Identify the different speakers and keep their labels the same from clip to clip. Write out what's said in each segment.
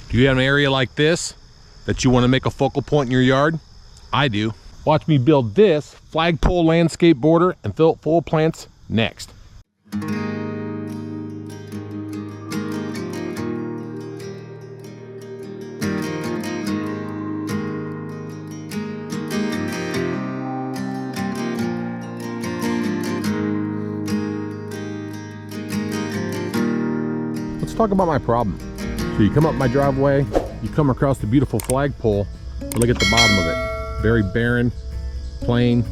Speaker 1: Do you have an area like this that you want to make a focal point in your yard? I do. Watch me build this flagpole landscape border and fill it full of plants next. Let's talk about my problem. So you come up my driveway, you come across the beautiful flagpole, and look at the bottom of it. Very barren, plain,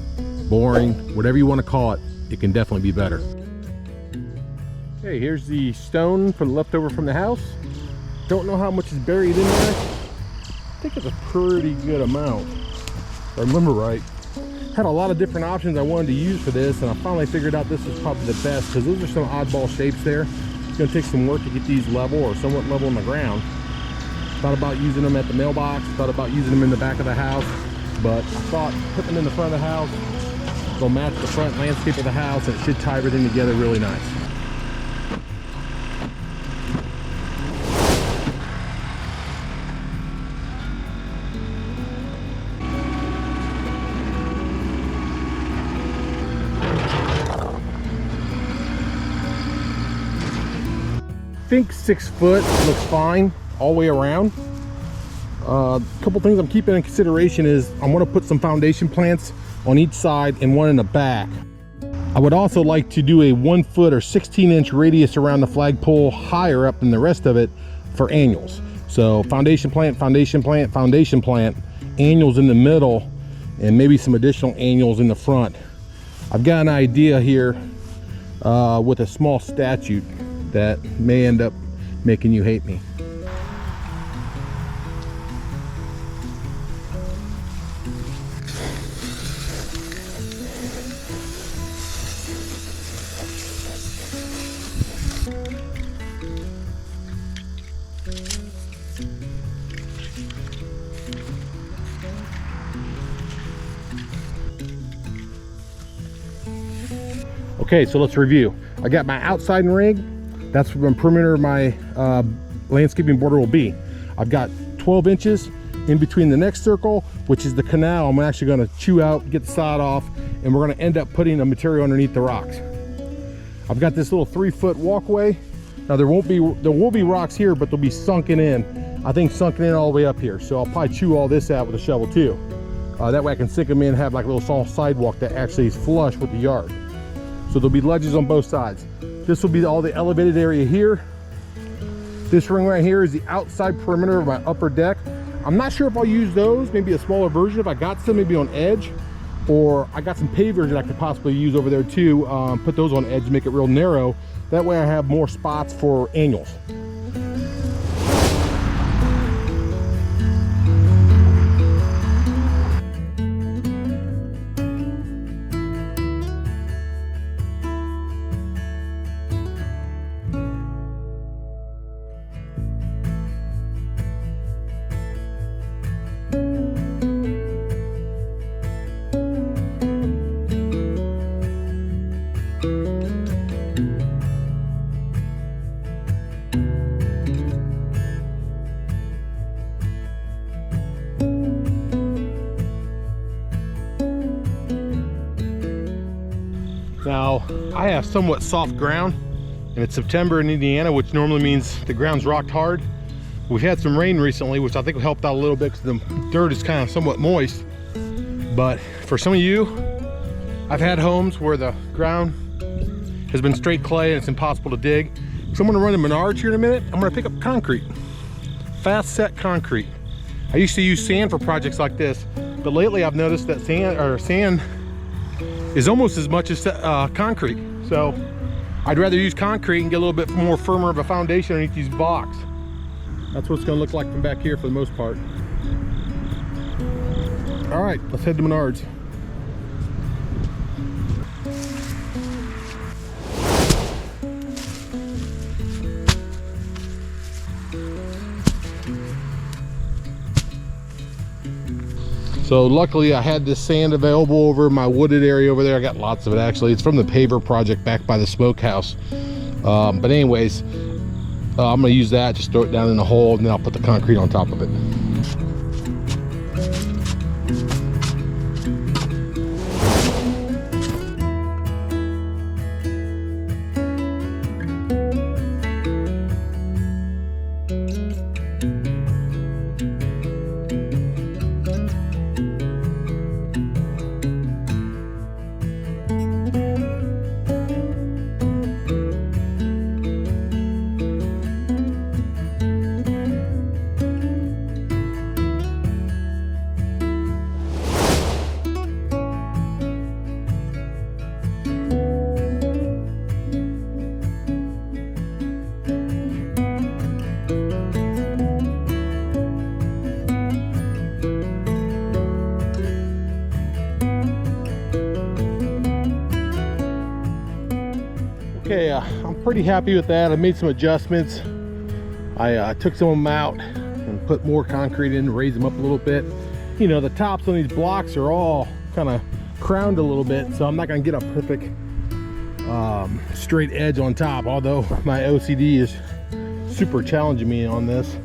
Speaker 1: boring, whatever you want to call it, it can definitely be better. Okay, here's the stone from the leftover from the house. Don't know how much is buried in there. I think it's a pretty good amount, if I remember right. Had a lot of different options I wanted to use for this, and I finally figured out this is probably the best because those are some oddball shapes there. It's going to take some work to get these level or somewhat level on the ground. Thought about using them at the mailbox, thought about using them in the back of the house, but I thought putting them in the front of the house, they'll match the front landscape of the house and it should tie everything together really nice. I think 6 foot looks fine all the way around. A couple things I'm keeping in consideration is I want to put some foundation plants on each side and one in the back. I would also like to do a 1 foot or 16-inch radius around the flagpole higher up than the rest of it for annuals. So foundation plant, foundation plant, foundation plant, annuals in the middle, and maybe some additional annuals in the front. I've got an idea here with a small statute that may end up making you hate me. Okay, so let's review. I got my outside rig. That's where the perimeter of my landscaping border will be. I've got 12 inches in between the next circle, which is the canal. I'm actually going to chew out, get the sod off, and we're going to end up putting a material underneath the rocks. I've got this little 3-foot walkway. Now there will be rocks here, but they'll be sunken in. I think sunken in all the way up here. So I'll probably chew all this out with a shovel too. That way I can sink them in and have like a little small sidewalk that actually is flush with the yard. So there'll be ledges on both sides. This will be all the elevated area here. This ring right here is the outside perimeter of my upper deck. I'm not sure if I'll use those, maybe a smaller version if I got some, maybe on edge, or I got some pavers that I could possibly use over there too. Put those on edge, make it real narrow. That way I have more spots for annuals. Now, I have somewhat soft ground, and it's September in Indiana, which normally means the ground's rocked hard. We've had some rain recently, which I think helped out a little bit because the dirt is kind of somewhat moist. But for some of you, I've had homes where the ground has been straight clay and it's impossible to dig. So I'm gonna run to Menards here in a minute. I'm gonna pick up concrete, fast set concrete. I used to use sand for projects like this, but lately I've noticed that sand is almost as much as concrete. So I'd rather use concrete and get a little bit more firmer of a foundation underneath these blocks. That's what it's gonna look like from back here for the most part. All right, let's head to Menards. So luckily I had this sand available over my wooded area over there. I got lots of it actually. It's from the paver project back by the smokehouse. But anyways, I'm gonna use that, just throw it down in the hole, and then I'll put the concrete on top of it. Okay, I'm pretty happy with that. I made some adjustments. I took some of them out and put more concrete in, raise them up a little bit. You know, the tops on these blocks are all kind of crowned a little bit, so I'm not going to get a perfect straight edge on top, although my OCD is super challenging me on this.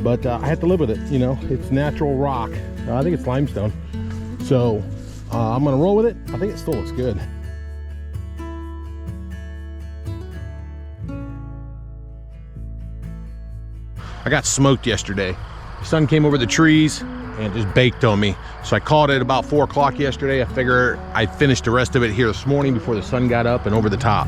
Speaker 1: But I have to live with it. You know, it's natural rock. I think it's limestone. So I'm going to roll with it. I think it still looks good. I got smoked yesterday. The sun came over the trees and just baked on me. So I called it about 4 o'clock yesterday. I figure I'd finish the rest of it here this morning before the sun got up and over the top.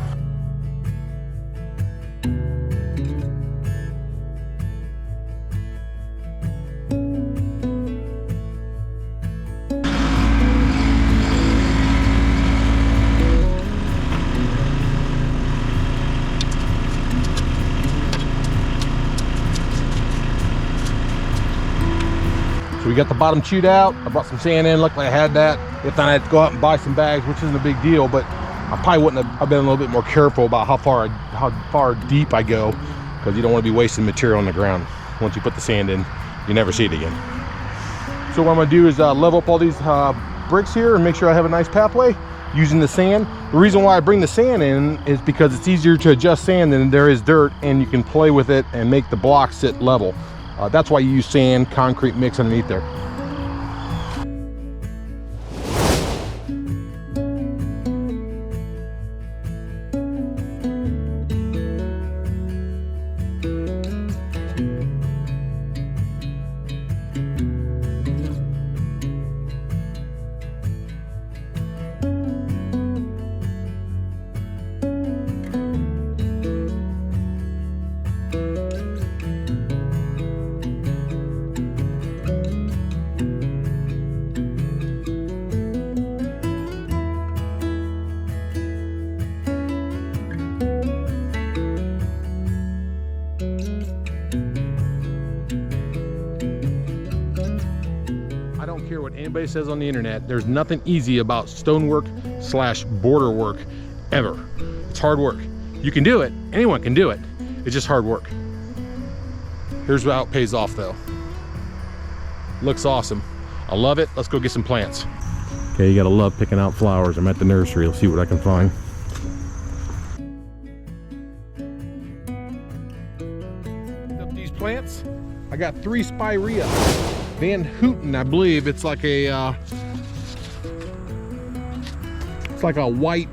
Speaker 1: We got the bottom chewed out. I brought some sand in, luckily I had that. If not, I had to go out and buy some bags, which isn't a big deal, but I probably wouldn't have. I've been a little bit more careful about how far deep I go, because you don't want to be wasting material on the ground. Once you put the sand in, you never see it again. So what I'm gonna do is level up all these bricks here and make sure I have a nice pathway using the sand. The reason why I bring the sand in is because it's easier to adjust sand than there is dirt, and you can play with it and make the blocks sit level. That's why you use sand, concrete mix underneath there. Care what anybody says on the internet, there's nothing easy about stonework / border work ever. It's hard work. You can do it, anyone can do it. It's just hard work. Here's how it pays off though. Looks awesome. I love it. Let's go get some plants. Okay, you gotta love picking out flowers. I'm at the nursery. Let's see what I can find. Up these plants, I got 3 spirea. Van Houten, I believe. It's like a white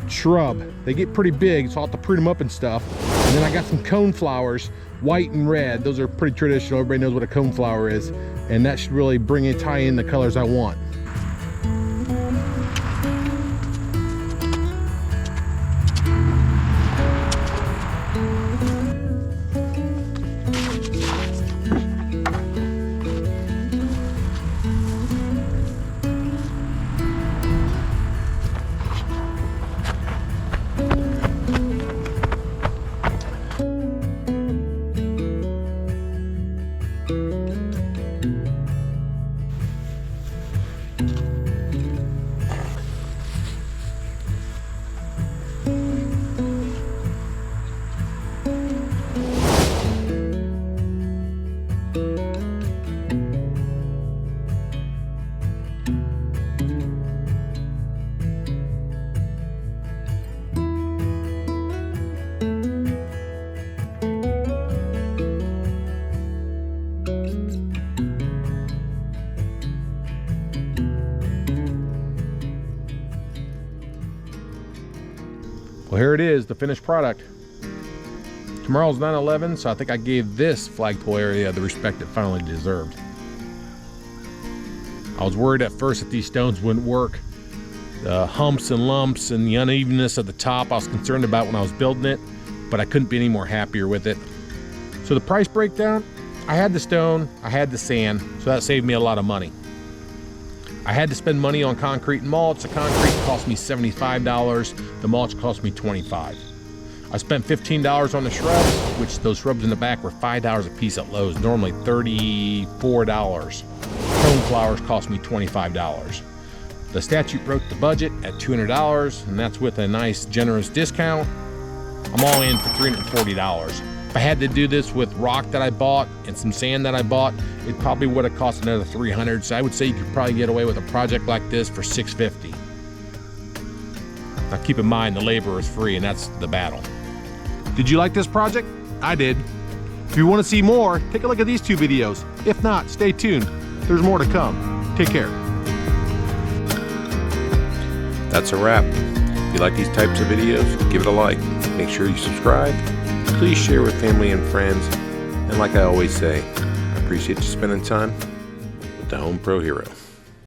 Speaker 1: shrub. They get pretty big, so I'll have to prune them up and stuff. And then I got some cone flowers, white and red. Those are pretty traditional. Everybody knows what a cone flower is, and that should really tie in the colors I want. Well, here it is, the finished product. Tomorrow's 9/11, so I think I gave this flagpole area the respect it finally deserved. I was worried at first that these stones wouldn't work. The humps and lumps and the unevenness at the top I was concerned about when I was building it, but I couldn't be any more happier with it. So the price breakdown, I had the stone, I had the sand, so that saved me a lot of money. I had to spend money on concrete and mulch. The concrete cost me $75, the mulch cost me $25. I spent $15 on the shrubs, which those shrubs in the back were $5 a piece at Lowe's, normally $34. Cone flowers cost me $25. The statute broke the budget at $200, and that's with a nice generous discount. I'm all in for $340. If I had to do this with rock that I bought and some sand that I bought, it probably would have cost another $300. So I would say you could probably get away with a project like this for $650. Now keep in mind the labor is free, and that's the battle. Did you like this project? I did. If you want to see more, take a look at these 2 videos. If not, stay tuned. There's more to come. Take care.
Speaker 2: That's a wrap. If you like these types of videos, give it a like. Make sure you subscribe. Please share with family and friends. And like I always say, I appreciate you spending time with the Home Pro Hero.